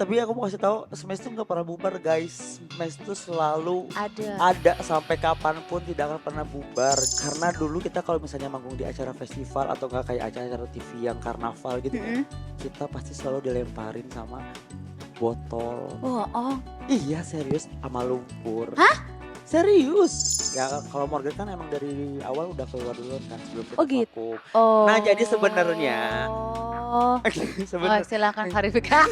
Tapi aku mau kasih tahu, Smash tuh nggak pernah bubar guys. Smash tuh selalu Ada. ada sampai kapanpun, tidak akan pernah bubar. Karena dulu kita kalau misalnya manggung di acara festival atau enggak kayak acara TV yang karnaval gitu kan, Mm-mm. kita pasti selalu dilemparin sama botol. Oh. Iya serius, sama lumpur. Hah? Serius. Ya kalau Morgan kan emang dari awal udah keluar duluan kan sebelum kita Oh gitu. vakum. Oh. Nah jadi sebenarnya Oh, sebenarnya silakan klarifikasi.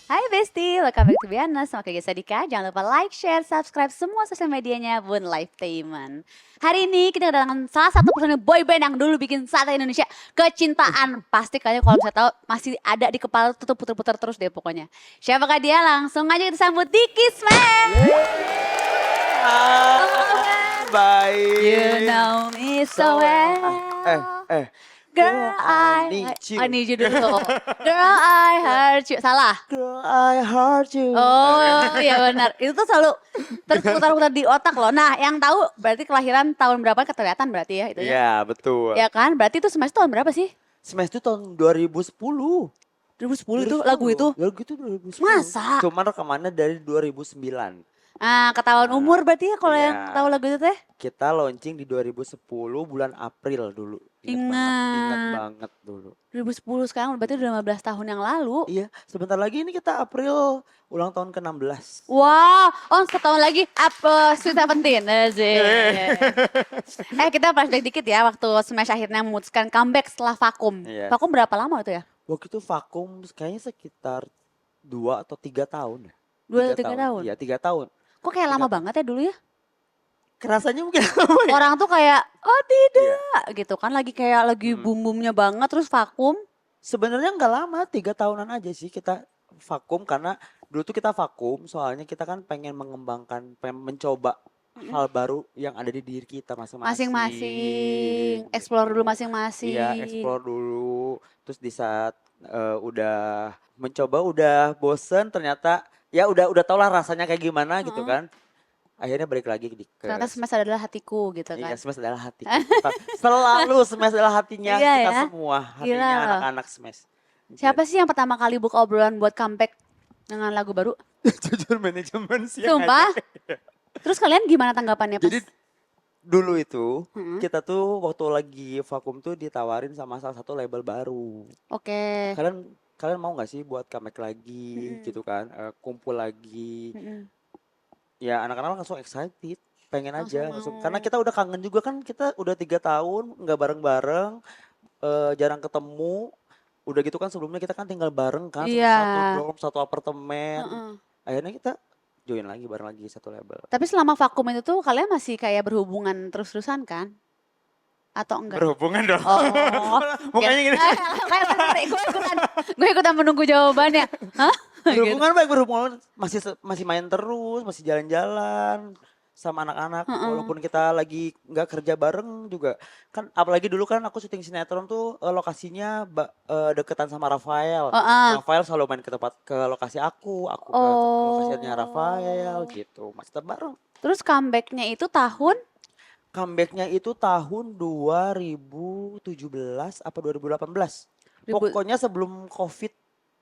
Hai Besti, welcome back to Biana sama Kak Sadika. Jangan lupa like, share, subscribe semua sosial medianya Bun Lifetainment. Hari ini kita kedatangan salah satu personil boyband yang dulu bikin Sate Indonesia Kecintaan. Pasti kalian kalau misalnya tahu masih ada di kepala tuh puter-puter terus deh pokoknya. Siapakah dia? Langsung aja kita sambut Diki Smash. baik. You know me so well. Girl, I need you dulu. Girl, I heard you. Salah. Girl, I heart you. Oh iya benar. Itu tuh selalu terputar-putar di otak loh. Nah yang tahu berarti kelahiran tahun berapa kelihatan berarti ya itu ya. Iya betul. Ya kan? Berarti itu Smash tahun berapa sih? Smash itu tahun 2010. 2010 itu lagu itu. Lagu itu 2010. Masa? Cuman rekamannya dari 2009. Ah, ketahuan umur berarti ya kalau Iya. yang tahu lagu itu teh. Kita launching di 2010 bulan April dulu. Ingat banget dulu. 2010 sekarang berarti udah 15 tahun yang lalu. Iya, sebentar lagi ini kita April ulang tahun ke-16. Wow, oh setahun lagi apa Sweet Seventeen. Kita flashback dikit ya waktu Smash akhirnya memutuskan comeback setelah vakum. Iya. Vakum berapa lama itu ya? Waktu itu vakum kayaknya sekitar 2 atau 3 tahun. 2 atau 3 tahun? Iya 3 tahun. Kok kayak lama banget ya dulu ya? Kerasanya mungkin lama ya. Orang tuh kayak, oh tidak gitu kan. Lagi kayak lagi boom-boomnya banget terus vakum. Sebenarnya nggak lama, 3 tahunan aja sih kita vakum. Karena dulu tuh kita vakum soalnya kita kan pengen mengembangkan, pengen mencoba hal baru yang ada di diri kita masing-masing. Masing-masing, explore dulu masing-masing. Iya, explore dulu. Terus di saat udah mencoba, udah bosen ternyata ya udah tau lah rasanya kayak gimana gitu kan. Akhirnya balik lagi ke Ternyata Smash adalah hatiku gitu kan. Iya, Smash adalah hati kita. Selalu Smash adalah hatinya Iya kita ya. semua, hatinya Gila loh. anak-anak Smash. Siapa sih yang pertama kali buka obrolan buat comeback dengan lagu baru? Jujur manajemen sih yang Sumpah? ngajak. Terus kalian gimana tanggapannya pas? Jadi dulu itu kita tuh waktu lagi vakum tuh ditawarin sama salah satu label baru. Oke. Kalian mau nggak sih buat comeback lagi gitu kan, kumpul lagi. Ya anak-anak langsung excited, pengen aja langsung. Karena kita udah kangen juga kan, kita udah 3 tahun nggak bareng-bareng, jarang ketemu. Udah gitu kan sebelumnya kita kan tinggal bareng kan, Iya. satu dorm, satu apartemen. Akhirnya kita join lagi bareng lagi satu label. Tapi selama vakum itu tuh kalian masih kayak berhubungan terus-terusan kan? Atau enggak? Berhubungan dong. Oh. Mukanya gini. Gue ikutan menunggu jawabannya. Hah? Berhubungan baik, berhubungan masih main terus, masih jalan-jalan sama anak-anak. Walaupun kita lagi nggak kerja bareng juga kan, apalagi dulu kan aku syuting sinetron tuh lokasinya deketan sama Rafael. Rafael selalu main ke lokasi aku ke lokasinya Rafael gitu, masih tetap bareng. Terus comebacknya itu tahun? Comebacknya itu tahun 2017 apa 2018. Pokoknya sebelum COVID.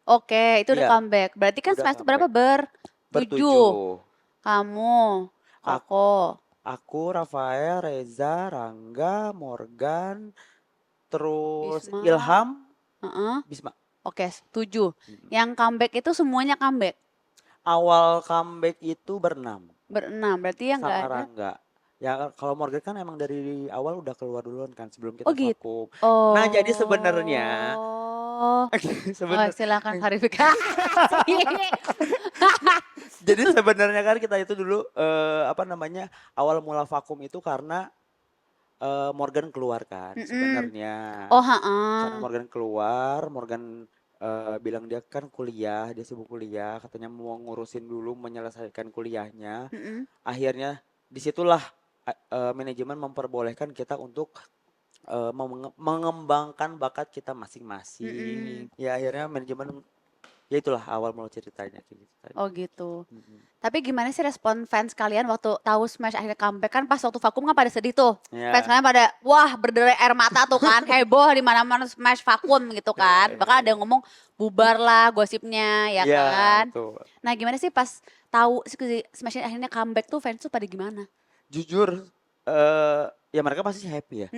Oke, itu udah Iya. comeback. Berarti kan Udah Smash itu berapa? Bertujuh. Kamu, Aku, Rafael, Reza, Rangga, Morgan, terus Bisma. Ilham, Bisma. Oke, 7. Yang comeback itu semuanya comeback? Awal comeback itu berenam. Berarti yang nggak Sama ada? Rangga. Ya kalau Morgan kan emang dari awal udah keluar duluan kan sebelum kita Oh gitu. vakum. Oh. Nah jadi sebenarnya silakan klarifikasi. Jadi sebenarnya kan kita itu dulu awal mula vakum itu karena Morgan keluar kan sebenarnya. Karena Morgan keluar, Morgan bilang dia kan kuliah, dia sibuk kuliah, katanya mau ngurusin dulu menyelesaikan kuliahnya. Akhirnya disitulah manajemen memperbolehkan kita untuk mengembangkan bakat kita masing-masing. Ya akhirnya manajemen Ya itulah awal mula ceritanya kayak gitu tadi. Oh gitu. Tapi gimana sih respon fans kalian waktu tahu Smash akhirnya comeback? Kan pas waktu vakum kan pada sedih tuh. Fans kalian pada wah berderai air mata tuh kan, heboh di mana-mana Smash vakum gitu kan. Bahkan ada yang ngomong bubar lah gosipnya ya kan. Betul. Nah gimana sih pas tahu si Smash akhirnya comeback tuh fans tuh pada gimana? Jujur ya mereka pasti happy ya.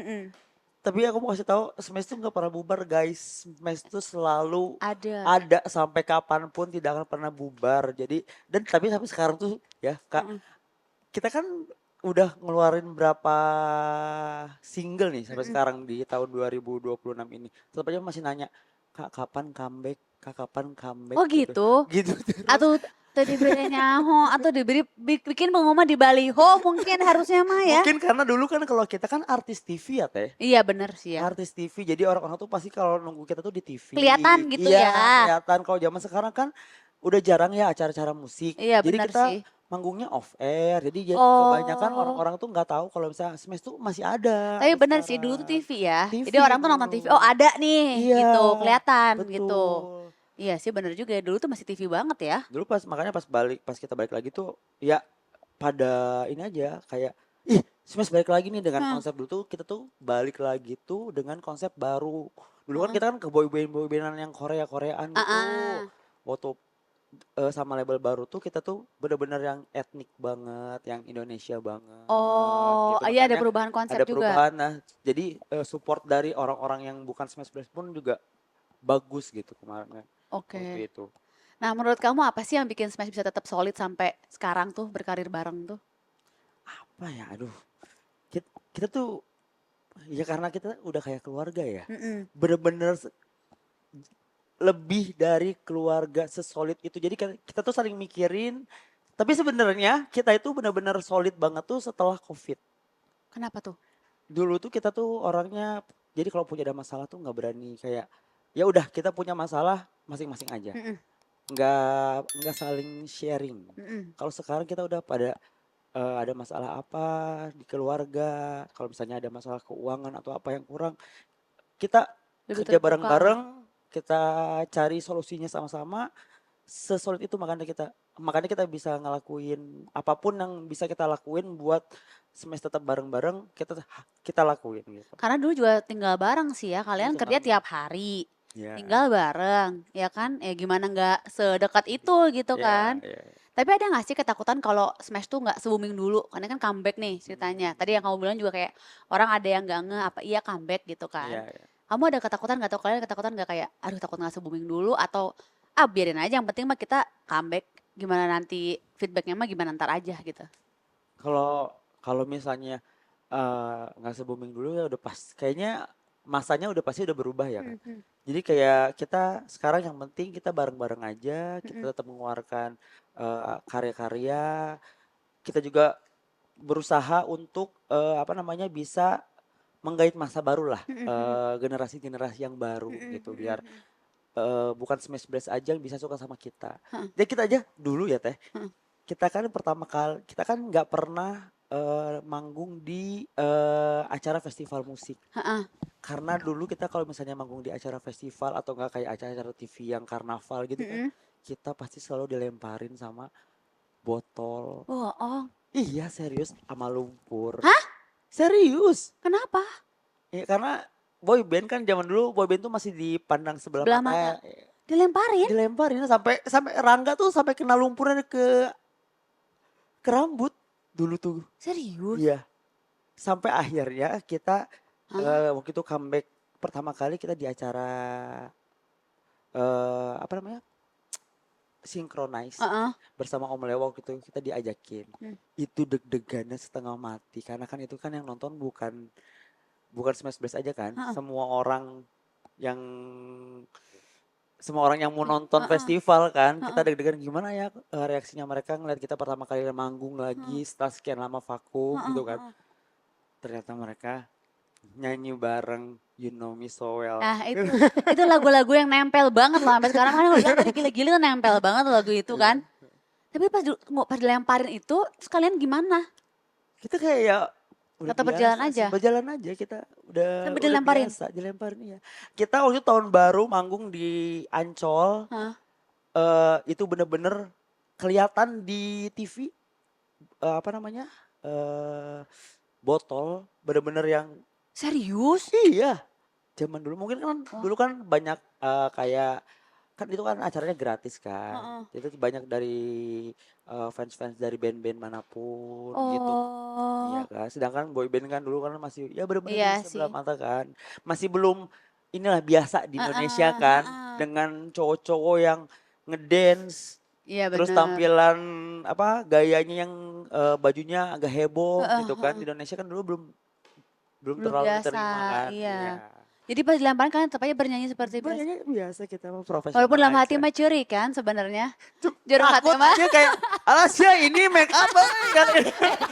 Tapi aku mau kasih tahu Smash tuh nggak pernah bubar guys. Smash tuh selalu ada sampai kapanpun, tidak akan pernah bubar. Jadi tapi sampai sekarang tuh ya Kak, kita kan udah ngeluarin berapa single nih sampai sekarang di tahun 2026 ini. Tetap aja masih nanya, Kak kapan comeback? Kak kapan comeback? Oh gitu? Gitu terus. Atau diberi nyaho atau diberi bikin pengumuman di baliho mungkin harusnya mah ya. Mungkin karena dulu kan kalau kita kan artis TV ya Teh. Iya bener sih ya. Artis TV, jadi orang-orang tuh pasti kalau nunggu kita tuh di TV. Kelihatan gitu Iya, ya. kelihatan. Kalau zaman sekarang kan udah jarang ya acara-acara musik. Iya Jadi bener kita sih. manggungnya off air. Jadi kebanyakan orang-orang tuh nggak tahu kalau misalnya Smash tuh masih ada. Tapi sampai bener sih dulu tuh sekarang. TV ya. TV Jadi orang tuh nonton TV, oh ada nih Iya, gitu, kelihatan gitu. betul. Iya sih bener juga ya, dulu tuh masih TV banget ya. Dulu makanya pas kita balik lagi tuh ya pada ini aja kayak ih Smash balik lagi nih dengan konsep dulu tuh kita tuh balik lagi tuh dengan konsep baru. Dulu kan kita kan ke boyband yang Koreaan gitu. Waktu sama label baru tuh kita tuh bener-bener yang etnik banget, yang Indonesia banget. Oh, gitu. iya ada perubahan konsep ada juga. perubahan, nah jadi support dari orang-orang yang bukan Smash Blast pun juga bagus gitu kemarin. Oke. Waktu itu. Nah menurut kamu apa sih yang bikin Smash bisa tetap solid sampai sekarang tuh berkarir bareng tuh? Apa ya, aduh. Kita tuh ya karena kita udah kayak keluarga ya. Bener-bener lebih dari keluarga sesolid itu. Jadi kita tuh saling mikirin. Tapi sebenarnya kita itu benar-benar solid banget tuh setelah COVID. Kenapa tuh? Dulu tuh kita tuh orangnya, jadi kalau punya ada masalah tuh nggak berani kayak, ya udah kita punya masalah masing-masing aja. Nggak saling sharing. Kalau sekarang kita udah pada ada masalah apa di keluarga, kalau misalnya ada masalah keuangan atau apa yang kurang, kita kerja bareng-bareng, kita cari solusinya sama-sama. Sesolid itu makanya kita bisa ngelakuin apapun yang bisa kita lakuin buat Smash tetap bareng-bareng, kita lakuin gitu. Karena dulu juga tinggal bareng sih ya, kalian kerja tiap hari. Tinggal bareng, ya kan? Ya gimana nggak sedekat itu gitu kan? Tapi ada nggak sih ketakutan kalau Smash tuh nggak se-booming dulu? Karena kan comeback nih ceritanya. Tadi yang kamu bilang juga kayak orang ada yang nggak apa iya comeback gitu kan? Kamu ada ketakutan nggak, atau kalian ketakutan nggak kayak aduh takut nggak se-booming dulu, atau biarin aja yang penting mah kita comeback, gimana nanti feedbacknya mah gimana ntar aja gitu? Kalau misalnya nggak se-booming dulu ya udah kayaknya masanya udah pasti udah berubah ya kan. Jadi kayak kita sekarang yang penting kita bareng-bareng aja, kita tetap mengeluarkan karya-karya, kita juga berusaha untuk bisa menggait masa baru lah, generasi-generasi yang baru gitu, biar bukan Smash Blast aja yang bisa suka sama kita. Jadi kita aja dulu ya Teh, kita kan pertama kali, kita kan nggak pernah manggung di acara festival musik. Karena dulu kita kalau misalnya manggung di acara festival atau enggak kayak acara-acara TV yang karnaval gitu kan, kita pasti selalu dilemparin sama botol. Iya serius, sama lumpur. Hah? Serius. Kenapa? Ya karena boyband kan zaman dulu boyband tuh masih dipandang sebelah mata. Dilemparin? Dilemparin sampai Rangga tuh sampai kena lumpurnya ke rambut dulu tuh. Serius? Iya. Sampai akhirnya kita waktu itu comeback pertama kali kita di acara Synchronize bersama Om Lewo gitu, kita diajakin. Itu deg-degannya setengah mati karena kan itu kan yang nonton bukan Smash Blast aja kan, semua orang yang mau nonton festival kan, kita deg-degan gimana ya reaksinya mereka ngeliat kita pertama kali manggung lagi setelah sekian lama vakum gitu kan. Ternyata mereka nyanyi bareng You Know Me So Well. Nah itu lagu-lagu yang nempel banget loh sampai sekarang, kan lihat dari gila-gila nempel banget lagu itu kan. Tapi pas dilemparin itu terus kalian gimana? Kita kayak ya tetap berjalan aja. Berjalan aja, kita udah dilemparin. Biasa, dilemparin ya. Kita waktu tahun baru manggung di Ancol. itu bener-bener kelihatan di TV, apa namanya, botol bener-bener yang Serius? iya, zaman dulu mungkin kan Wah. dulu kan banyak, kayak kan itu kan acaranya gratis kan, Heeh. itu banyak dari, fans-fans dari band-band manapun gitu. Iya Oh, kan, sedangkan boyband kan dulu kan masih ya bener-bener iya di sih. sebelah mata kan. Masih belum inilah biasa di Indonesia Heeh, kan heeh. dengan cowok-cowok yang ngedance, Iya terus bener. tampilan apa gayanya yang bajunya agak heboh Heeh, gitu kan. heeh. Di Indonesia kan dulu belum belum Belum terlalu biasa, diterima kan. iya. Iya. Jadi pas dilemparin kalian tetap aja bernyanyi seperti biasa? Banyak biasa kita mah Walaupun profesional dalam hati aja. mah curi kan sebenarnya? Juru hati Takut mah, aja kayak alasnya ini make up kan.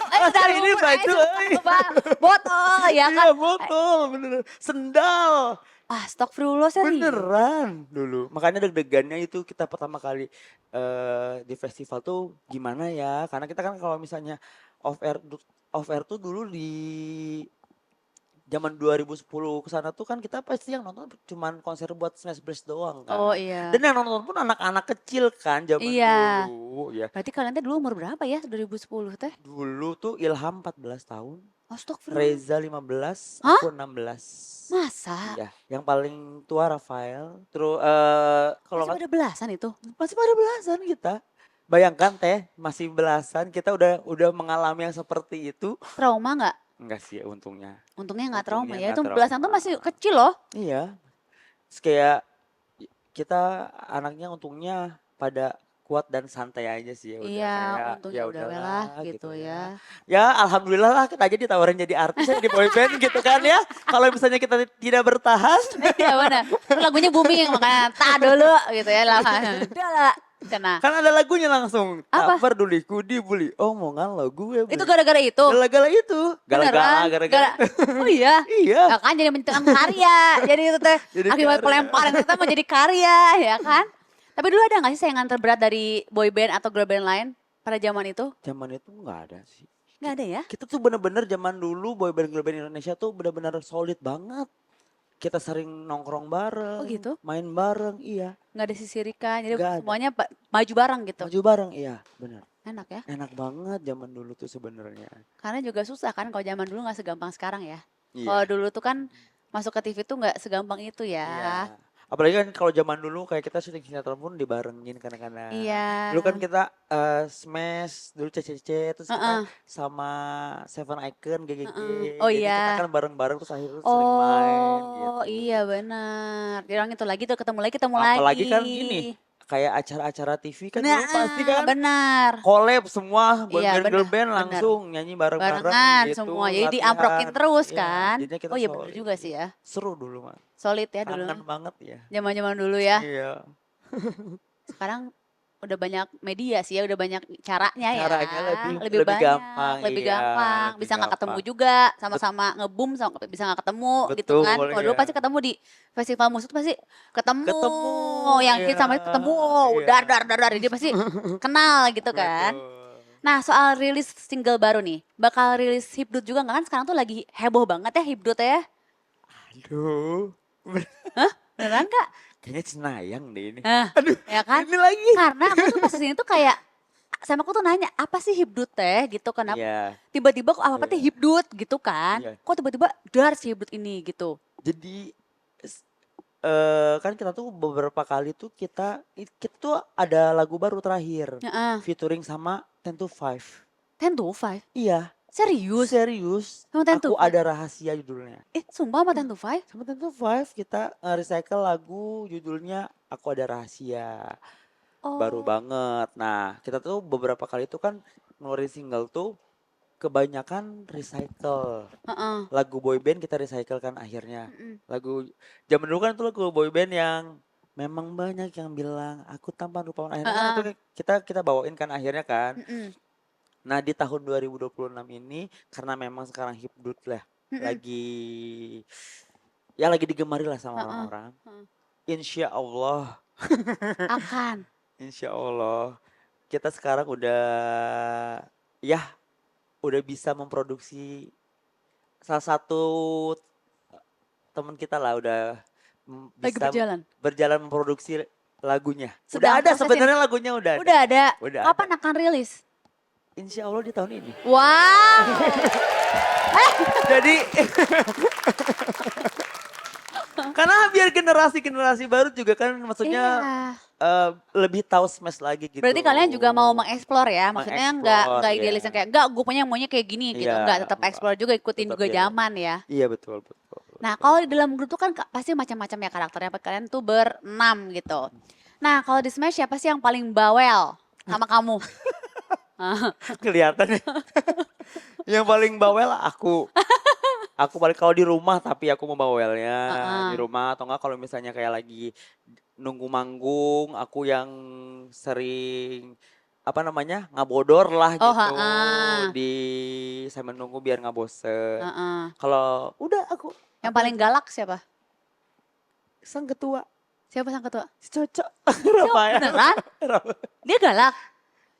Alasnya ini lumpur, baju euy. sumpah, botol ya Iya kan? botol bener. Sendal. Astagfirullah serius? Beneran dulu. Makanya deg-degannya itu kita pertama kali di festival tuh gimana ya? Karena kita kan kalau misalnya off air off air tuh dulu di zaman 2010 ke sana tuh kan kita pasti yang nonton cuman konser buat Smash Bros doang Oh kan. Dan iya, yang nonton pun anak-anak kecil kan zaman iya. dulu ya. Berarti kalian teh dulu umur berapa ya 2010 teh? Dulu tuh Ilham 14 tahun, Astagfirullah. Reza 15, Hah? aku 16. Masa? Iya, yang paling tua Rafael. Terus kalau Masih pada belasan itu? masih pada belasan kita. Bayangkan teh, masih belasan kita udah mengalami yang seperti itu. Trauma nggak? Enggak sih untungnya. Untungnya nggak trauma Untungnya ya. nggak Itu belasan tuh trauma. masih kecil loh. Iya, terus kayak kita anaknya untungnya pada kuat dan santai aja sih ya udah Iya, kayak untung ya ya udah lah udahlah gitu gitu ya. ya. Ya alhamdulillah lah kita aja ditawarin jadi artis ya di boyband gitu kan ya. Kalau misalnya kita tidak bertahan. Iya benar. Lagunya booming makanya tak dulu gitu ya lah. Udah lah. Kena. Kan ada lagunya langsung. Tak Apa? peduliku dibully. Omongan lo gue Itu beli. gara-gara itu? Gara-gara itu. Gara-gara, Beneran? gara-gara. Oh iya? Iya. Ya kan jadi menciptakan karya. Jadi itu teh Jadi akibat karya. pelemparan itu menjadi karya ya kan? Tapi dulu ada gak sih saingan terberat dari boyband atau girl band lain pada zaman itu? Zaman itu nggak ada sih. Gak ada ya? Kita tuh bener-bener zaman dulu boyband girl band Indonesia tuh bener-bener solid banget. Kita sering nongkrong Oh bareng, gitu? main bareng, iya. Gak ada sisirikan, jadi Nggak ada. semuanya maju bareng gitu. Maju bareng, iya bener. Enak ya? Enak banget zaman dulu tuh sebenarnya. Karena juga susah kan kalau zaman dulu gak segampang sekarang ya. Kalau Iya, dulu tuh kan masuk ke TV tuh gak segampang itu ya. iya. Apalagi kan kalau zaman dulu kayak kita syuting sinetron pun dibarengin kadang-kadang. Iya. Dulu kan kita Smash, dulu CCC, terus kita Heeh, sama Seven Icon, GGG. heeh. Oh Jadi kita iya. kan bareng-bareng terus akhirnya sering main Oh gitu. iya benar. Orang itu lagi tuh ketemu lagi, ketemu Apalagi lagi. kan gini, kayak acara-acara TV kan Nah, dulu pasti kan benar. collab semua Iya boyband girl benar, band benar. langsung nyanyi bareng-bareng Barengan semua. gitu, Jadi diamprokin latihan. terus Iya, kan. jadinya kita Oh iya benar solid. juga sih ya. Seru dulu mah. Solid ya dulu. Kangen banget ya. Zaman-zaman dulu ya. Iya. Sekarang udah banyak media sih ya, udah banyak caranya ya. Caranya Lebih lebih banyak, gampang, lebih iya, gampang. lebih Bisa nggak ketemu gampang. juga, sama-sama ngebum, sama bisa nggak ketemu gitu kan. Betul, Kalau dulu iya. pasti ketemu di festival musik tuh pasti ketemu. Ketemu, Yang iya, hit sama ketemu, iya. dar, dia pasti kenal gitu kan. Betul. Nah soal rilis single baru nih, bakal rilis Hipdut juga nggak kan? Sekarang tuh lagi heboh banget ya Hipdut ya. Aduh, Hah? Beneran nggak? kayaknya Cenayang deh ini. Nah, Aduh, ya kan? ini lagi. Karena aku tuh pas sini tuh kayak sama aku tuh nanya apa sih Hipdut teh gitu, kenapa Iya, tiba-tiba kok apa teh iya, Hipdut gitu kan, iya. kok tiba-tiba dar si Hipdut ini gitu. Jadi kan kita tuh beberapa kali tuh kita tuh ada lagu baru terakhir Heeh. featuring sama Ten to Five. 10 to 5 Iya, serius serius. sama 10 to Aku 5? ada rahasia judulnya. Sumpah sama 10 to 5? Sama Ten to Five kita recycle lagu judulnya Aku Ada Rahasia. Baru Oh. banget. Nah, kita tuh beberapa kali tuh kan ngeluarin single tuh kebanyakan recycle. Heeh. Lagu boyband kita recycle kan akhirnya. Mm-mm. Lagu zaman dulu kan tuh lagu boyband yang memang banyak yang bilang aku tampan rupawan, akhirnya kan itu Heeh. kita bawain kan akhirnya kan. Mm-mm. Nah di tahun 2026 ini karena memang sekarang hipdut lah Mm-mm. lagi lagi digemari lah sama Heeh. orang-orang. Heeh. Insya Allah, Akan. insya Allah kita sekarang ya udah bisa memproduksi salah satu teman kita lah udah Lagi bisa berjalan. berjalan memproduksi lagunya. Sedang Udah ada prosesin. sebenarnya lagunya udah ada. Udah ada. Udah Kapan ada. akan rilis? Insya Allah di tahun ini. Wow. Jadi karena biar generasi baru juga kan maksudnya lebih tahu Smash lagi gitu. Berarti kalian juga mau mengeksplor ya, maksudnya nggak Mengeksplor, idealis yang iya. kayak enggak gue maunya kayak gini gitu, Iya, enggak tetap eksplor juga ikutin tetap juga iya. zaman ya. Iya betul. Nah kalau di dalam grup tuh kan pasti macam-macam ya karakternya, kalian tuh berenam gitu. Nah kalau di Smash siapa sih yang paling bawel sama kamu? Kelihatan ya. Yang paling bawel aku. Aku paling kalau di rumah tapi aku mau bawelnya di rumah atau enggak kalau misalnya kayak lagi nunggu manggung aku yang sering apa namanya ngabodor lah gitu di saya menunggu biar nggak bosen. Kalau udah aku Yang paling galak siapa? sang ketua. Siapa sang ketua? Si Cocok. Rafael. Beneran? Dia galak?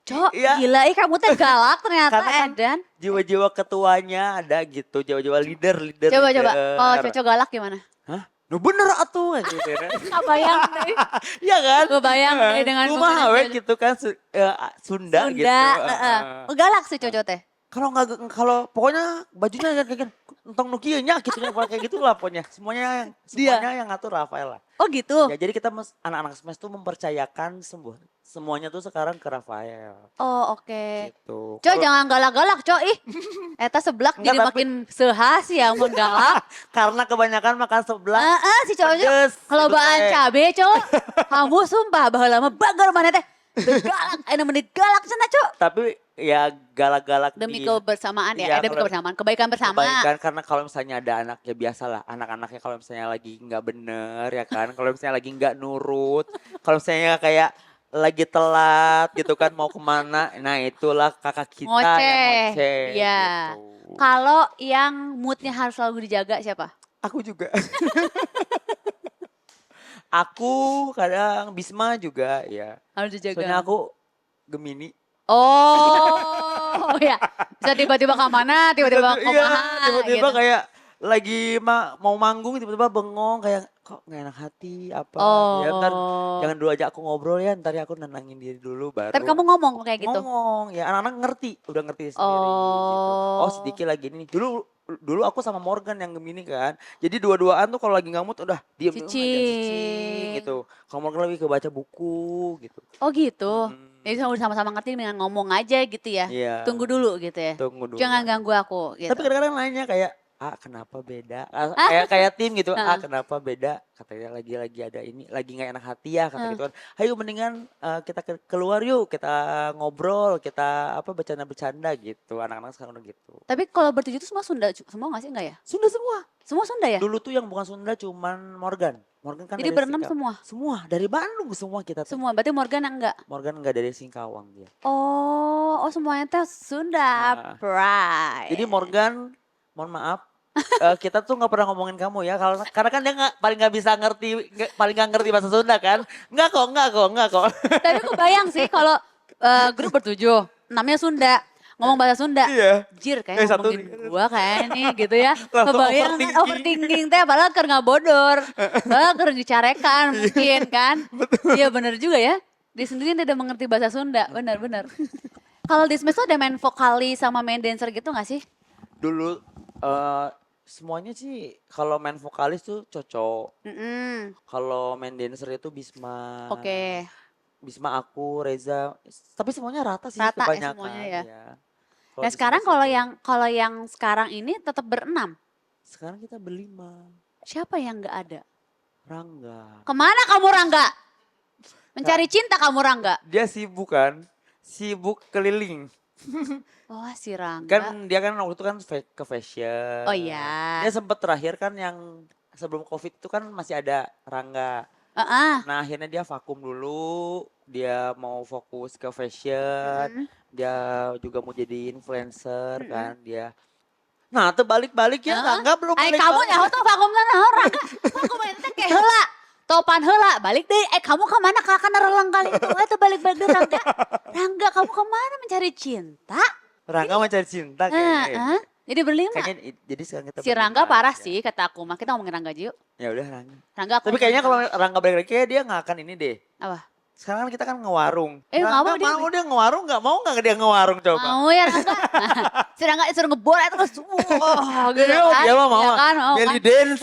Cok, Iya. gila kamu teh galak ternyata Karena kan Edan. Jiwa-jiwa ketuanya ada gitu, jiwa-jiwa leader. Coba. Kalau Cocok galak gimana? Hah? No bener atuh gitu. Kebayang deh. Iya kan? Kebayang deh dengan rumah awe gitu kan Sunda gitu. Galak sih Cocok teh. Kalau pokoknya bajunya kayak entong nu kieu nya gitu kayak gitulah pokoknya. Semuanya yang ngatur Rafael lah. Oh gitu. Ya jadi kita anak-anak Smash tuh mempercayakan semuanya tuh sekarang ke Rafael. Oh oke. Gitu. Cok jangan galak-galak Cok ih. Eta seblak jadi makin sehas ya mun galak. Karena kebanyakan makan seblak. Si Cok kelobaan cabe Cok. Kamu sumpah baheula mah bager maneh teh. Galak, menit galak cenah Cok. Tapi ya galak-galak demi kebersamaan ya, demi kebersamaan, kebaikan bersama. Kebaikan karena kalau misalnya ada anak ya biasalah anak-anaknya kalau misalnya lagi nggak bener ya kan, kalau misalnya lagi nggak nurut, kalau misalnya kayak lagi telat gitu kan mau kemana, nah itulah kakak kita yang ngoceh. Ya. Gitu. Kalau yang moodnya harus selalu dijaga siapa? Aku juga. Aku kadang Bisma juga ya. Harus dijaga. Soalnya aku Gemini. Oh ya, bisa tiba-tiba ke mana, tiba-tiba ke mana. Tiba-tiba gitu. kayak lagi mau manggung tiba-tiba bengong kayak kok gak enak hati apa. Ya ntar jangan dulu aja aku ngobrol ya, ntar ya aku nenangin diri dulu baru. Tapi kamu ngomong kayak gitu? Ngomong, ya anak-anak udah ngerti sendiri gitu. Oh sedikit lagi ini. Dulu aku sama Morgan yang Gemini kan. Jadi dua-duaan tuh kalau lagi nggak mood udah diem aja cicing gitu. Kalau Morgan lebih ke baca buku gitu. Oh gitu. Jadi sama-sama ngerti dengan ngomong aja gitu ya. Iya. Tunggu dulu gitu ya. Tunggu dulu. Jangan ganggu aku gitu. Tapi kadang-kadang nanya kayak kenapa beda? Kayak tim gitu. Kenapa beda? Katanya lagi ada ini, lagi nggak enak hati ya kata gitu kan. Ayo mendingan kita keluar yuk, kita ngobrol, kita bercanda-bercanda gitu. Anak-anak sekarang udah gitu. Tapi kalau bertujuh itu semua Sunda semua nggak sih enggak ya? Sunda semua. Semua Sunda ya? Dulu tuh yang bukan Sunda cuman Morgan. Morgan kan jadi berenam semua? Semua, dari Bandung semua kita tuh. Semua, berarti Morgan enggak? Morgan enggak, dari Singkawang dia. Oh semuanya tuh Sunda, pride. Jadi Morgan, mohon maaf, kita tuh nggak pernah ngomongin kamu ya, karena kan dia paling nggak ngerti bahasa Sunda kan? Enggak kok. Tapi aku bayang sih kalau grup bertujuh, namanya Sunda. Ngomong bahasa Sunda, jir kayak ngomongin gua kayak nih gitu ya. Kebayang overthinking teh padahal keur ngabodor. Padahal keur dicarekan mungkin kan. Iya benar juga ya. Dia sendiri tidak mengerti bahasa Sunda, benar. Kalau di Smash tuh ada main vokalis sama main dancer gitu gak sih? Dulu semuanya sih kalau main vokalis tuh Cocok. Kalau main dancer itu Bisma. Oke. Bisma, aku, Reza, tapi semuanya rata sih kebanyakan. Semuanya ya. Nah sekarang kalau yang sekarang ini tetap berenam. Sekarang kita berlima. Siapa yang nggak ada? Rangga. Kemana kamu Rangga? Mencari cinta kamu Rangga? Dia sibuk kan, sibuk keliling. Oh si Rangga. Kan dia kan waktu itu kan ke fashion. Oh iya. Dia sempat terakhir kan yang sebelum COVID itu kan masih ada Rangga. Nah akhirnya dia vakum dulu, dia mau fokus ke fashion, dia juga mau jadi influencer kan dia. Nah terbalik-balik ya, Rangga belum balik. Kamu nyaho tuh vakum sana Rangga, vakum itu kayak heula, topan heula, balik deh. Kamu kemana kakak nareleng kali itu? Terbalik-balik deh Rangga. Rangga kamu kemana mencari cinta? Rangga mencari cinta kayaknya. Jadi berlima. Kayaknya jadi sekarang kita Si Rangga parah sih kata aku mah. Kita ngomongin Rangga aja yuk. Ya udah Rangga. Rangga aku Tapi kayaknya kalau Rangga balik lagi kayak dia nggak akan ini deh. apa? Sekarang kan kita kan ngewarung. Rangga mau dia ngewarung nggak mau nggak dia ngewarung coba? Mau ya Rangga. Si Rangga suruh ngebor terus gitu kan. Dia mau kan, belly dance.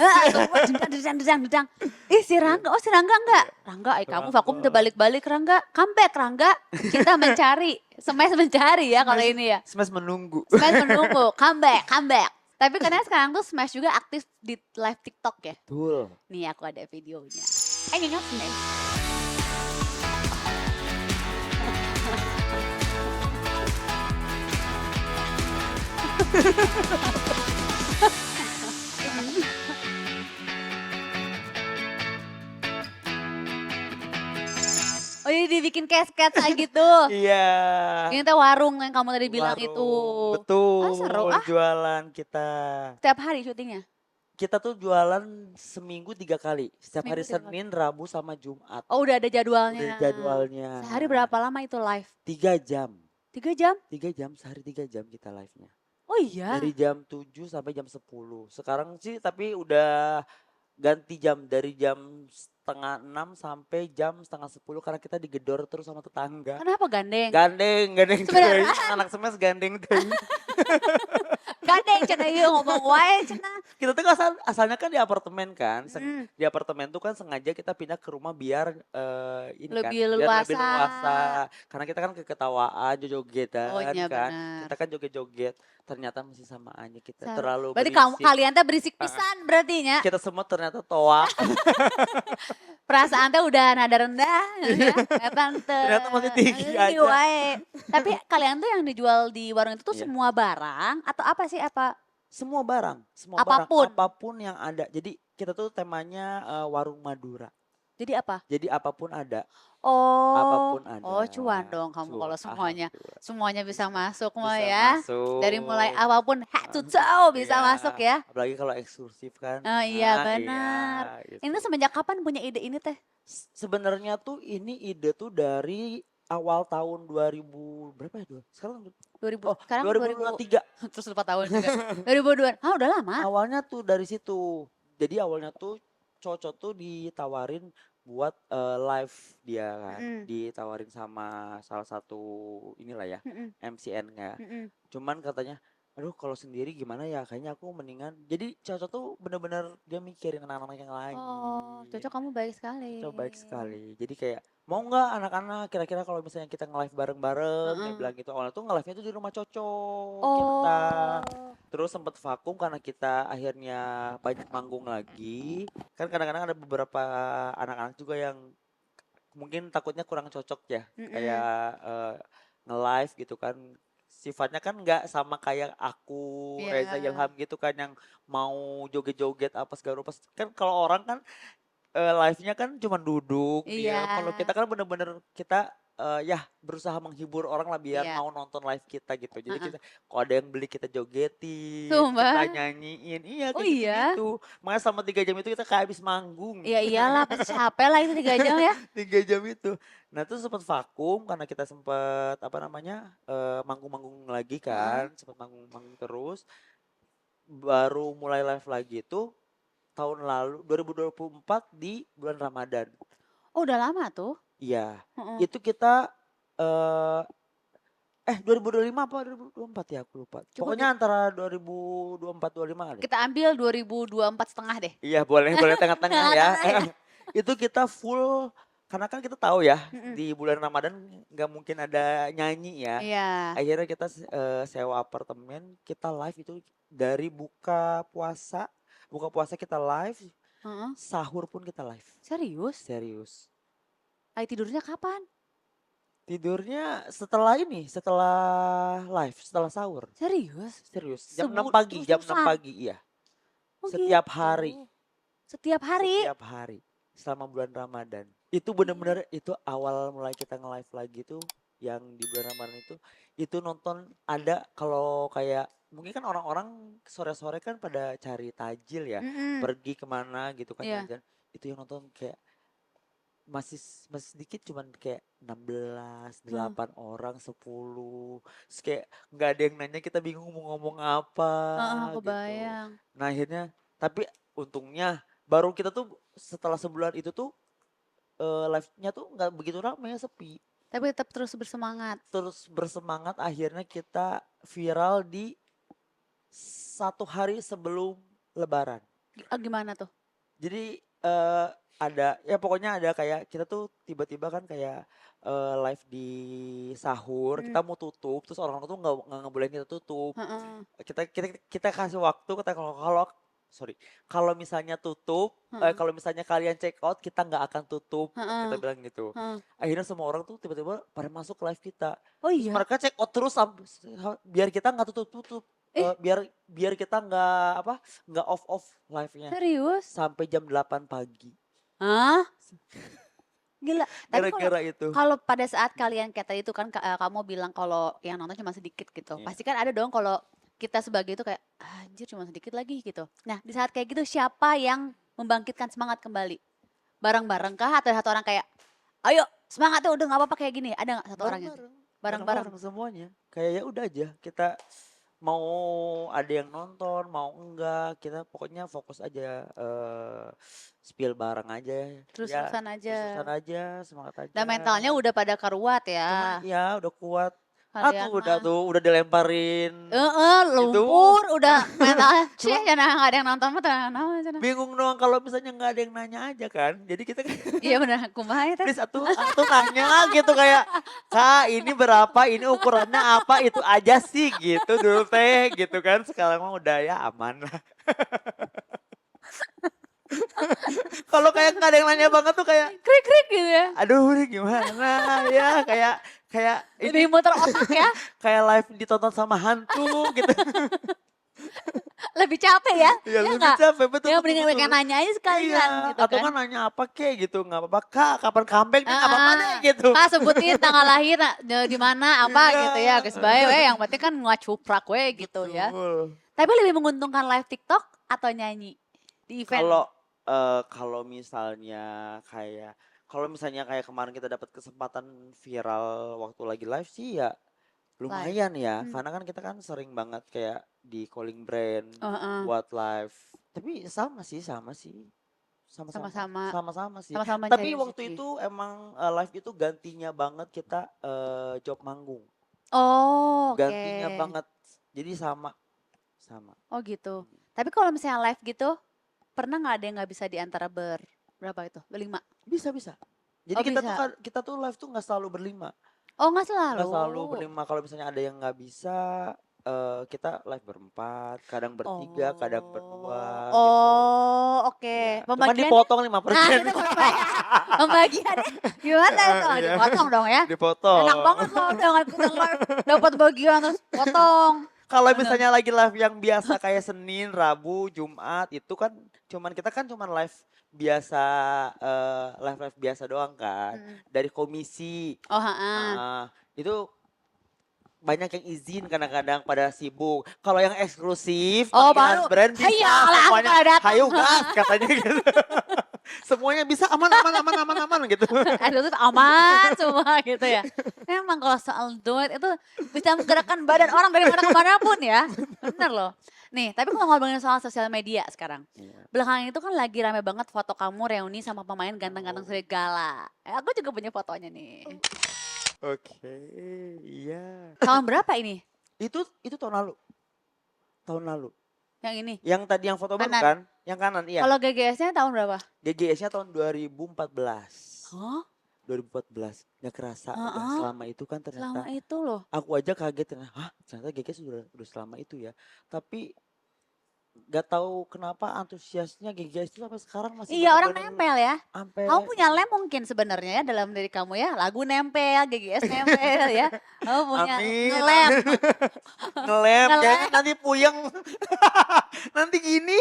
Dedang. Ih si Rangga, si Rangga enggak. Rangga, kamu vakum udah balik-balik Rangga. Comeback Rangga. Kita mencari. Smash mencari ya kalau ini ya. Smash menunggu. Smash menunggu. Comeback. Tapi karena sekarang tuh Smash juga aktif di live TikTok ya. Betul. Nih aku ada videonya. Nyonya Smash. Oh ini dibikin kayak sketsa gitu. Iya. Ini teh warung yang kamu tadi bilang itu. Betul. Seru jualan kita. Setiap hari syutingnya? Kita tuh jualan seminggu 3 kali. Setiap hari Senin, Rabu sama Jumat. Oh udah ada jadwalnya. Udah jadwalnya. Sehari berapa lama itu live? 3 jam. 3 jam? 3 jam, sehari 3 jam kita live-nya. Oh iya? Dari jam 7 sampai jam 10. Sekarang sih tapi udah ganti jam dari jam setengah 6 sampai jam setengah 10 karena kita digedor terus sama tetangga. Kenapa gandeng? Gandeng deh. Anak Smash gandeng deh. Gandeng cenah ieu ngomong wae cenah. Kita tuh asalnya kan di apartemen kan. Di apartemen tuh kan sengaja kita pindah ke rumah biar ini lebih kan leluasa. biar lebih leluasa. Karena kita kan keketawaan, joget-jogetan iya, kan. Bener. Kita kan joget-joget. Ternyata masih sama aja kita terlalu berarti berisik. Kalian teh berisik pisan berarti nya. Kita semua ternyata toa. Perasaan teh udah nada rendah ya. Ternyata masih tinggi aja. Tapi kalian tuh yang dijual di warung itu tuh semua barang atau apa sih apa? Semua barang, apapun yang ada. Jadi kita tuh temanya warung Madura. Jadi apa? Jadi apapun ada. Oh, apapun ada. Oh cuan dong kamu kalau semuanya bisa masuk mah ya. Masuk. Dari mulai apapun head to toe bisa masuk ya. Apalagi kalau eksklusif kan. Oh iya benar. Iya, gitu. Ini semenjak kapan punya ide ini teh? Sebenarnya tuh ini ide tuh dari awal tahun 2000 berapa ya? Sekarang 2000 sekarang 2023. Terus 4 tahun juga. 2002. Ah udah lama. Awalnya tuh dari situ. Jadi awalnya tuh Coco tuh ditawarin buat live dia kan. Ditawarin sama salah satu inilah ya, MCN-nya. Cuman katanya, aduh kalau sendiri gimana ya, kayaknya aku mendingan. Jadi Coco tuh bener-bener dia mikirin anak-anak yang lain. Oh, Coco kamu baik sekali. Coco baik sekali. Jadi kayak mau nggak anak-anak kira-kira kalau misalnya kita nge-live bareng-bareng, dia bilang gitu. Awalnya tuh nge-live-nya tuh di rumah Coco kita. Terus sempat vakum karena kita akhirnya banyak manggung lagi. Kan kadang-kadang ada beberapa anak-anak juga yang mungkin takutnya kurang cocok ya. Kayak nge-live gitu kan. Sifatnya kan nggak sama kayak aku, Reza Ilham gitu kan yang mau joget-joget apa segala rupa. Kan kalau orang kan live-nya kan cuma duduk. Kalau kita kan bener-bener kita ya berusaha menghibur orang lah biar mau nonton live kita gitu. Jadi kita kalau ada yang beli kita jogetin, kita nyanyiin. Iya kayak gitu. Makanya selama 3 jam itu kita kayak habis manggung. Iya iyalah pasti capek lah itu 3 jam ya. 3 jam itu. Nah itu sempat vakum karena kita sempat manggung-manggung lagi kan. Sempat manggung terus. Baru mulai live lagi itu tahun lalu 2024 di bulan Ramadan. Oh udah lama tuh. Iya, itu kita 2025 apa 2024 ya aku lupa. Pokoknya antara 2024-25 ada. Kita ambil 2024 setengah deh. Iya boleh tengah-tengah ya. Itu kita full karena kan kita tahu ya di bulan Ramadan nggak mungkin ada nyanyi ya. Iya. Akhirnya kita sewa apartemen, kita live itu dari buka puasa kita live, sahur pun kita live. Serius? Serius. Tidurnya kapan? Tidurnya setelah live, setelah sahur. Serius? Serius. Jam 6 pagi, iya. Setiap hari. Setiap hari? Setiap hari. Selama bulan Ramadan. Itu benar-benar itu awal mulai kita nge-live lagi tuh yang di bulan Ramadan itu nonton ada kalau kayak mungkin kan orang-orang sore-sore kan pada cari tajil ya. Pergi kemana gitu kan. Itu yang nonton kayak masih masih sedikit cuman kayak 16, 8 orang, 10. Terus kayak nggak ada yang nanya kita bingung mau ngomong apa gitu. Kebayang. Nah akhirnya tapi untungnya baru kita tuh setelah sebulan itu tuh live-nya tuh nggak begitu ramai sepi. Tapi tetap terus bersemangat. Terus bersemangat akhirnya kita viral di 1 hari sebelum Lebaran. Gimana tuh? Jadi ada ya pokoknya ada kayak kita tuh tiba-tiba kan kayak live di sahur kita mau tutup terus orang-orang tuh nggak ngebolehin kita tutup. Kita kasih waktu kita kalau sorry kalau misalnya tutup kalau misalnya kalian check out kita nggak akan tutup kita bilang gitu. Akhirnya semua orang tuh tiba-tiba pada masuk live kita. Oh Terus iya. mereka check out terus biar kita nggak tutup. Biar kita nggak off live-nya Serius? sampai jam 8 pagi. Hah? Gila. Tapi Gara-gara itu. kalau pada saat kalian kayak tadi itu kan kamu bilang kalau yang nonton cuma sedikit gitu. Iya. Pasti kan ada dong kalau kita sebagai itu kayak anjir cuma sedikit lagi gitu. Nah di saat kayak gitu siapa yang membangkitkan semangat kembali? Bareng-bareng kah atau satu orang kayak ayo semangat tuh udah gak apa-apa kayak gini. Ada gak satu orang yang bareng-bareng? Semuanya. Kayak ya udah aja kita mau ada yang nonton mau enggak kita pokoknya fokus aja spill bareng aja. Terus-terusan aja. Terus-terusan aja semangat aja. Dan mentalnya udah pada karuat ya. Cuman ya udah kuat. Kalian udah dilemparin. Lumpur udah mental. Sih jangan nggak ada yang nonton mah tenang. Bingung doang kalau misalnya nggak ada yang nanya aja kan. Jadi kita iya benar kumaha ya. Please atuh nanya gitu kayak Kak ini berapa ini ukurannya apa itu aja sih gitu dulu teh gitu kan. Sekarang mah udah ya aman lah. Kalau kayak nggak ada yang nanya banget tuh kayak krik gitu ya. Aduh ini gimana ya kayak ini muter otak ya. Kayak live ditonton sama hantu gitu. Lebih capek ya? Iya lebih capek betul. Ya mendingan mereka nanya aja sekalian gitu atau kan nanya apa kek gitu nggak apa-apa Kak kapan comeback nih nggak apa-apa deh gitu. Kak sebutin tanggal lahir di mana apa gitu ya guys bae yang penting kan ngacuprak gitu ya. Tapi lebih menguntungkan live TikTok atau nyanyi di event? Kalau misalnya kayak kemarin kita dapat kesempatan viral waktu lagi live sih ya lumayan ya karena kan kita kan sering banget kayak di calling brand buat live tapi sama sih sama-sama sih. Tapi waktu itu emang live itu gantinya banget kita job manggung. Gantinya banget jadi sama. Oh gitu. Tapi kalau misalnya live gitu pernah nggak ada yang nggak bisa diantara berapa itu? Berlima? Bisa. Jadi kita tuh live tuh nggak selalu berlima. Oh nggak selalu? Nggak selalu berlima. Kalau misalnya ada yang nggak bisa, kita live berempat, kadang bertiga, kadang berdua. Oke. Cuma dipotong 5%. Pembagiannya gimana tuh? Dipotong dong ya? Dipotong. Enak banget loh dengan dapat bagian terus potong. Kalau misalnya lagi live yang biasa kayak Senin, Rabu, Jumat itu kan kita cuman live biasa live biasa doang kan dari komisi. Itu banyak yang izin kadang-kadang pada sibuk. Kalau yang eksklusif baru brand bisa semuanya. Hayu gas katanya gitu. Semuanya bisa aman gitu. Eksklusif aman semua gitu ya. Memang kalau soal duet itu bisa menggerakkan badan orang dari mana ke mana pun ya. Bener loh. Nih, tapi kalau ngomongin soal sosial media sekarang. Belakangan itu kan lagi rame banget foto kamu reuni sama pemain ganteng-ganteng serigala. Aku juga punya fotonya nih. Oke, iya. Tahun berapa ini? Itu tahun lalu. Tahun lalu. Yang ini? Yang tadi yang foto baru kan? Yang kanan, iya. Kalau GGS-nya tahun berapa? GGS-nya tahun 2014. Hah? 2014. Gak kerasa udah selama itu kan ternyata. Selama itu loh. Aku aja kaget, ternyata GGS udah selama itu ya. Tapi gak tahu kenapa antusiasnya GGS itu sampai sekarang masih orang nempel ya. Kamu punya lem mungkin sebenarnya ya dalam diri kamu ya. Lagu nempel, GGS nempel ya. Kamu punya ngelem. Jangan nanti puyeng. Nanti gini.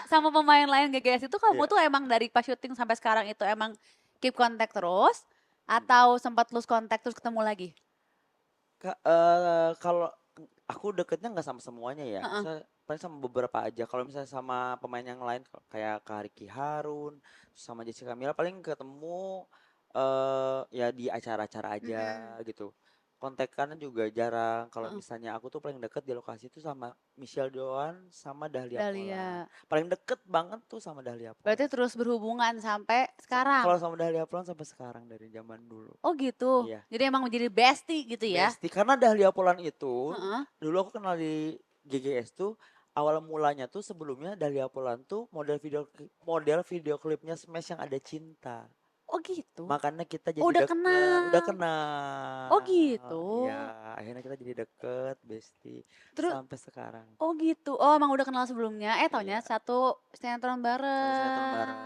sama pemain lain GGS itu kamu tuh emang dari pas syuting sampai sekarang itu emang keep kontak terus atau sempat lose kontak terus ketemu lagi? Kalau aku deketnya nggak sama semuanya ya. paling sama beberapa aja. Kalau misalnya sama pemain yang lain kayak Kak Ricky Harun, sama Jessica Mila paling ketemu ya di acara-acara aja Mm-mm. gitu. Kontekannya juga jarang. Kalau Heeh. misalnya aku tuh paling deket di lokasi itu sama Michelle Doan sama Dahlia Polan. Dahlia. Paling deket banget tuh sama Dahlia Berarti Polan. terus berhubungan sampai Kalau sekarang. sama Dahlia Polan sampai sekarang dari zaman dulu. Oh gitu. Iya, Jadi emang menjadi bestie gitu ya? Besti. Karena Dahlia Polan itu Heeh. dulu aku kenal di GGS tuh awal mulanya tuh sebelumnya Dahlia Polan tuh model video klipnya Smash yang ada cinta. Oh gitu. Makanya kita Oh jadi udah deket, udah kenal. kenal. Oh gitu. Ya, akhirnya kita jadi deket, Besti Terus sampai sekarang. oh gitu. Oh emang udah kenal sebelumnya. Taunya Iya, satu sinetron satu sinetron bareng. bareng.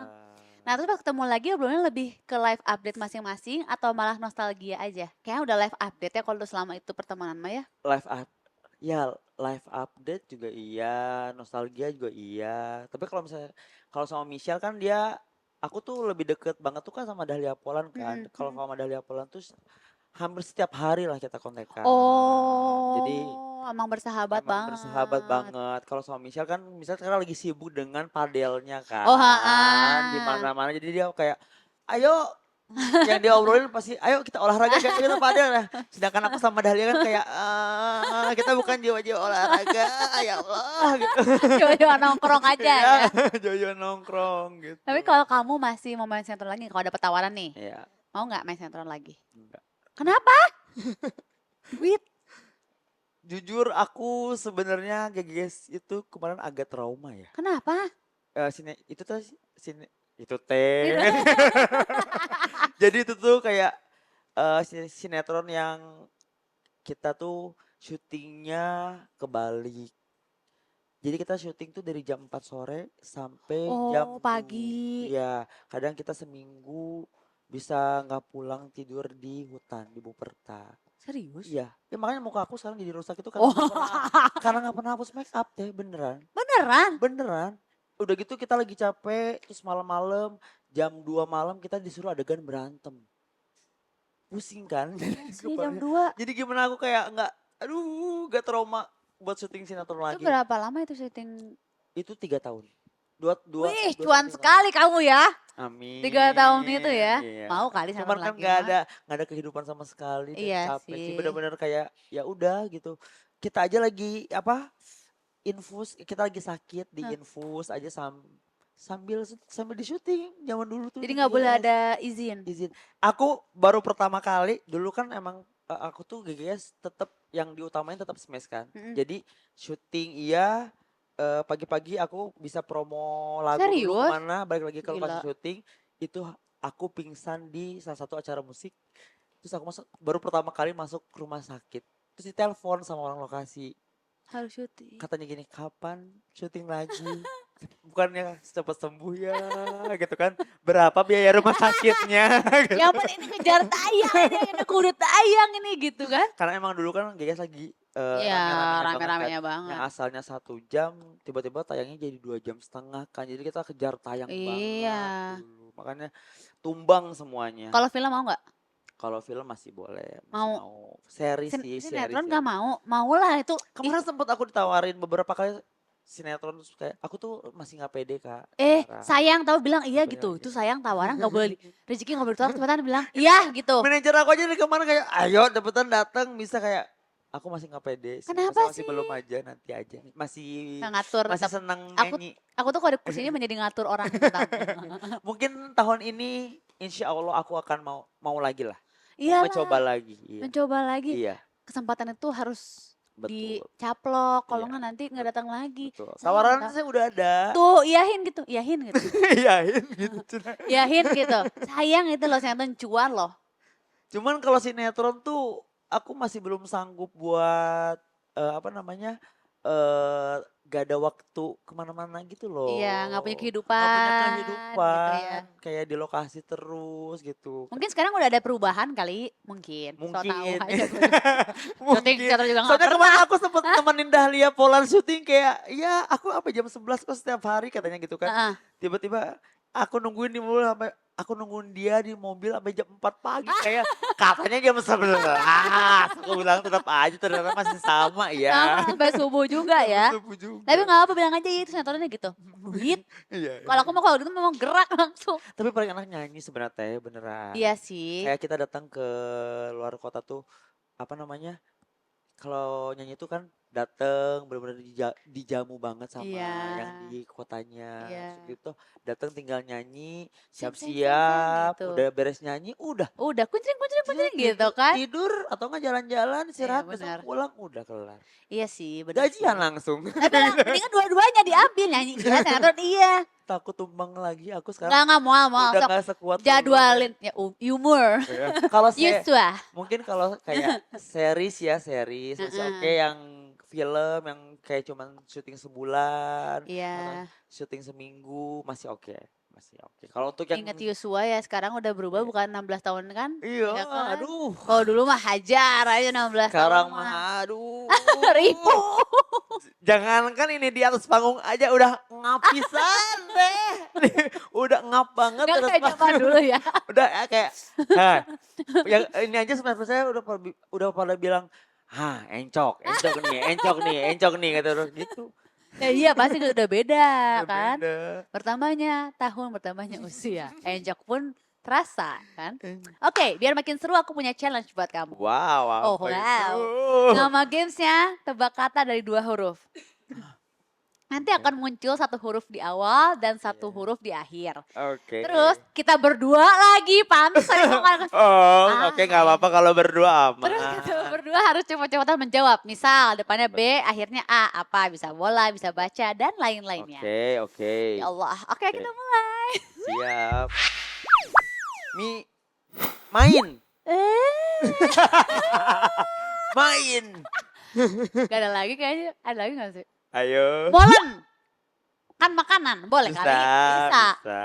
Nah terus pas ketemu lagi obrolannya lebih ke live update masing-masing atau malah nostalgia aja? Kayaknya udah live update ya kalau selama itu pertemanan mah ya. Live up, ya live update juga iya, nostalgia juga iya. Tapi kalau misalnya kalau sama Michelle kan dia, aku tuh lebih deket banget tuh kan sama Dahlia Polan kan. Mm-mm, Kalau mm-mm. sama Dahlia Polan tuh hampir setiap hari lah kita kontekan. Jadi Oh, emang bersahabat emang bersahabat banget. banget. Kalau sama Michelle kan, Michelle sekarang lagi sibuk dengan padelnya Oh, kan, di mana-mana. Jadi dia kayak, ayo, yang dia obrolin pasti, ayo kita olahraga, kita padel lah. Sedangkan aku sama Dahlia kan kayak, kita bukan jiwa-jiwa olahraga, ya Allah gitu. Coba nongkrong aja Ya, ya. jiwa-jiwa nongkrong Tapi gitu. kalau kamu masih mau main sinetron lagi, kalau dapat tawaran nih, Ya, mau nggak main sinetron lagi? enggak. Kenapa? Duit. Jujur aku sebenarnya GGS itu kemarin agak trauma ya. Kenapa? Itu tuh itu teh. Gitu. Jadi itu tuh kayak sinetron yang kita tuh syutingnya kebalik. Jadi kita syuting tuh dari jam 4 sore sampai jam Oh, pagi. ya kadang kita seminggu bisa nggak pulang tidur di hutan di Buperta. Serius? Iya, ya makanya muka aku sekarang jadi rusak itu Oh, karena nggak pernah hapus make up deh beneran. beneran? Beneran. Udah gitu kita lagi capek, terus malam-malam jam 2 malam kita disuruh adegan berantem. Pusing kan? Sih jam Kepalanya. 2. Jadi gimana aku kayak gak trauma buat syuting sinetron Itu lagi. berapa lama itu syuting? Itu 3 tahun. Dua, dua, Wih, dua cuan sampai 3 tahun. sekali kamu ya. Amin. 3 tahun itu ya. Iya. Mau kali Cuman sinetron kan lagi nggak mah. ada kehidupan sama sekali dan Iya capek sih. sih. Bener-bener kayak ya udah gitu. Kita aja lagi infus, kita lagi sakit di Hah. infus aja sambil di syuting zaman dulu tuh Jadi di nggak boleh GGS. ada izin. Aku baru pertama kali dulu kan emang aku tuh GGS tetap yang diutamain tetap Smash kan. Mm-mm. Jadi syuting iya, pagi-pagi aku bisa promo lagu dulu Serius? kemana, balik lagi ke lokasi Gila. syuting. Itu aku pingsan di salah satu acara musik. Terus aku baru pertama kali masuk rumah sakit. Terus ditelepon sama orang lokasi. Harus syuting. Katanya gini, kapan syuting lagi? Bukannya cepat sembuh ya gitu kan. Berapa biaya rumah sakitnya? Gitu. Ya ampun ini kejar tayang ini aku udah tayang ini gitu kan. Karena emang dulu kan GGS lagi Iya rame-ramenya banget kan. rame-ramenya Yang banget. asalnya 1 jam tiba-tiba tayangnya jadi 2,5 jam kan. Jadi kita kejar tayang Iya. banget dulu. Makanya tumbang semuanya. Kalau film mau nggak? Kalau film masih boleh, masih Mau. mau. Seri sih, seri Sinetron sih. nggak mau? Mau lah itu. Kemarin sempat aku ditawarin beberapa kali sinetron terus kayak aku tuh masih nggak pede Kak. Sarah. Sayang tahu bilang iya Nggak pede gitu. lagi. Itu sayang tawaran nggak boleh. Rezeki nggak boleh ditolak. Cepetan bilang iya gitu. Manajer aku aja dari kemarin kayak ayo dapetan datang bisa kayak aku masih nggak pede sih. Kenapa masih sih? belum aja nanti aja. Masih Nggak ngatur. masih tetap. senang Aku nyanyi. aku tuh kalau di kursinya menjadi ngatur orang tentang. Mungkin tahun ini insya Allah aku akan mau lagi lah. Iya Mau mencoba lagi. Iya. mencoba lagi. Iya, Kesempatan itu harus betul. dicaplok. Kalau Iya, nggak nanti nggak datang lagi. Betul. Sayang Tawaran tau. saya udah ada. Tuh iyahin gitu. Iyahin gitu. Iyain gitu. Iyahin gitu. Sayang itu loh sinetron cuan loh. Cuman kalau sinetron tuh aku masih belum sanggup buat apa namanya gak ada waktu kemana-mana gitu loh. Iya nggak punya Nggak kehidupan. punya Gitu kehidupan. ya. Kayak di lokasi terus gitu. Mungkin sekarang udah ada perubahan kali. Mungkin. So tahu Mungkin. aja. Syuting Mungkin. sinetron juga nggak Soalnya pernah. kemarin aku sempet nemenin Dahlia Polan syuting kayak ya aku apa jam 11 kok setiap hari katanya gitu kan. Heeh. Tiba-tiba Aku nungguin di mobil sampai aku nungguin dia di mobil sampai jam 4 pagi kayak katanya jam 11. Aku bilang tetap aja ternyata masih sama ya. Sampai subuh juga Sampai ya. subuh juga. Tapi nggak apa bilang aja itu sinetronnya gitu. Hit. Iya. Kalau aku mau kalau gitu memang gerak langsung. Tapi paling enak nyanyi sebenarnya Teh, beneran. Iya sih. Kayak kita datang ke luar kota tuh apa namanya? Kalau nyanyi itu kan dateng bener-bener dijamu banget sama Iya. yang di kotanya. Iya. Terus gitu dateng tinggal nyanyi, Sing, sing, sing, sing, siap-siap, gitu. udah beres nyanyi, udah Udah kuncring gitu kan. tidur atau enggak jalan-jalan, istirahat, benar. besok pulang, udah kelar. Iya sih, benar sih. Gajian langsung. Mendingan dua-duanya diambil nyanyi dia sinetron iya. Takut tumbang lagi aku sekarang. Nggak mau. Udah Sok gak sekuat dulu. jadwalin ya humor. Ya. Kalau saya Yuswa. mungkin kalau kayak series ya series masih oke, yang film yang kayak cuman syuting sebulan Iya. atau syuting seminggu masih oke. Masih oke. Kalau untuk yang Ingat Yusua ya sekarang udah berubah Iya. bukan 16 tahun kan? Iya, Ya kan? aduh. Kalau dulu mah hajar aja 16 Sekarang tahun mah aduh. ribu. Jangankan ini di atas panggung aja udah ngapisan deh. Udah ngap banget Nggak atas kayak zaman panggung. dulu ya. Udah ya kayak nah, yang ini aja sebenarnya saya udah pada bilang, encok nih," kata orang gitu. Ya iya pasti udah beda Udah kan. beda. Bertambahnya tahun, bertambahnya usia. Enjok pun terasa kan. Oke, biar makin seru aku punya challenge buat kamu. Wow, Oh, apa wow. itu? Nama gamesnya tebak kata dari 2 huruf. Nanti akan muncul 1 huruf di awal dan 1 Iya. huruf di akhir. Oke. Terus kita berdua lagi, pantas saya ngomong. Oh, oke nggak apa-apa kalau berdua aman. Terus kita berdua harus cepet-cepetan menjawab. Misal depannya B, akhirnya A, apa? Bisa bola, bisa baca, dan lain-lainnya. Oke. Ya Allah, oke kita mulai. Siap. Main. Main. Gak ada lagi kayaknya, ada lagi gak sih? Ayo. Molen, kan makanan, boleh kali? Bisa. Bisa.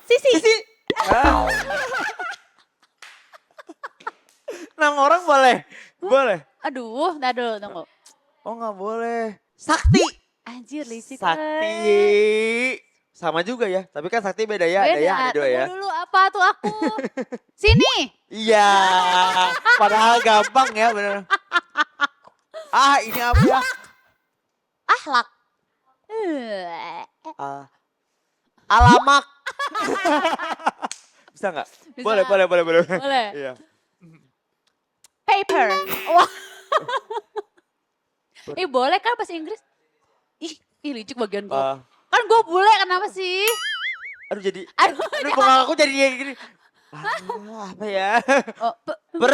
Sisi. Ah. 6 orang boleh? Boleh. Aduh, tunggu. Oh nggak boleh. Sakti. Anjir, licik. Sakti. Sama juga ya, tapi kan sakti beda ya, ada ya, ada dua ya. Tunggu dulu, apa tuh aku? Sini. Iya, padahal gampang ya bener. Ini apa ya? Ahlak. Alamak. Bisa nggak? Bisa. Boleh. Boleh. Iya. Paper. Wah. Boleh kan bahasa Inggris? Ih licik bagian gue. Kan gue bule, kenapa sih? Aduh jadi, Aduh, bengong aku jadi kayak gini. Apa ya? Oh, Per.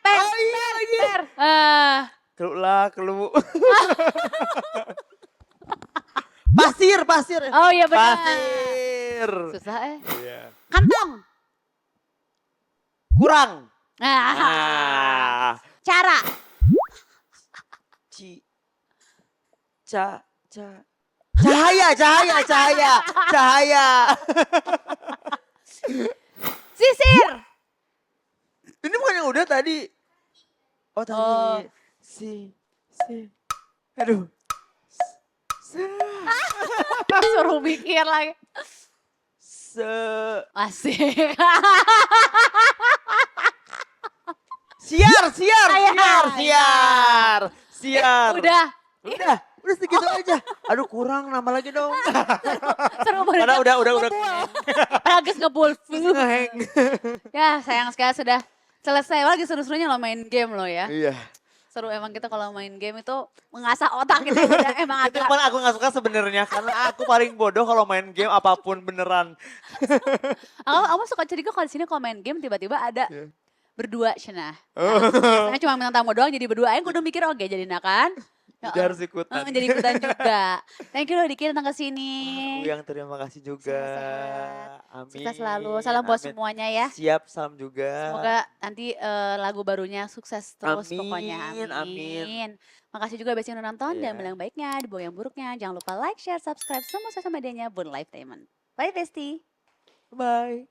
Per. Kelu. Pasir. Oh iya benar. Pasir. Susah Iya. Kantong. Kurang. Cara. Cahaya. Sisir. Ini bukan yang udah tadi. Oh tadi. Aduh. Suruh mikir lagi. Asik. Siar. Udah Segitu aja. Aduh kurang, nambah lagi dong. seru banget. Udah. Agus ngebul. Ngeheng. Ya sayang sekali sudah selesai. Lagi seru-serunya lo main game lo ya. Iya. Seru emang kita kalau main game itu mengasah otak kita udah emang Itu agak. yang aku gak suka sebenarnya karena aku paling bodoh kalau main game apapun beneran. Aku suka cerita kalau di sini kalau main game tiba-tiba ada berdua cenah. Saya cuma minta tamu doang jadi berdua. Aku udah mikir oke jadi kan. Jadi harus ikutan. Jadi ikutan juga. Thank you loh Diki datang ke sini. Aku yang terima kasih juga. Sehat-sehat. Amin. Sukses selalu. Salam buat semuanya ya. Siap, salam juga. Semoga nanti lagu barunya sukses terus Amin, pokoknya. amin. Makasih juga buat yang udah nonton. Iya. Dan yang baiknya, dibawa yang buruknya. Jangan lupa like, share, subscribe semua sosial medianya Bun Lifetainment. Bye Besti. Bye.